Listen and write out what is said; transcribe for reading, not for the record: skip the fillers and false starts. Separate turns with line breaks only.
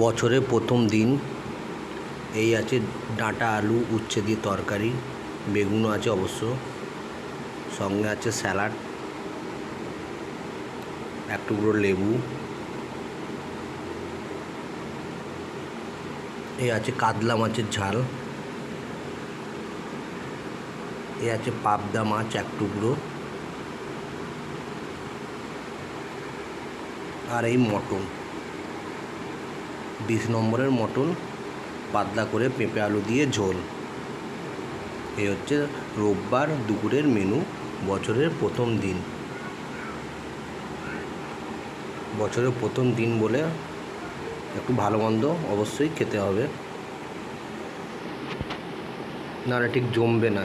বছরের প্রথম দিন। এই আছে ডাঁটা আলু উচ্ছে দিয়ে তরকারি, বেগুনও আছে অবশ্য, সঙ্গে আছে স্যালাড, এক টুকরো লেবু। এই আছে কাতলা মাছের ঝাল, এই আছে পাবদা মাছ এক টুকরো, আর এই মটন 20 নম্বরের মটন, পাতলা করে পেঁপে আলু দিয়ে ঝোল। এই হচ্ছে রোববার দুপুরের মেনু, বছরের প্রথম দিন। বছরের প্রথম দিন বলে একটু ভালো মন্দ অবশ্যই খেতে হবে, নাহলে ঠিক জমবে না।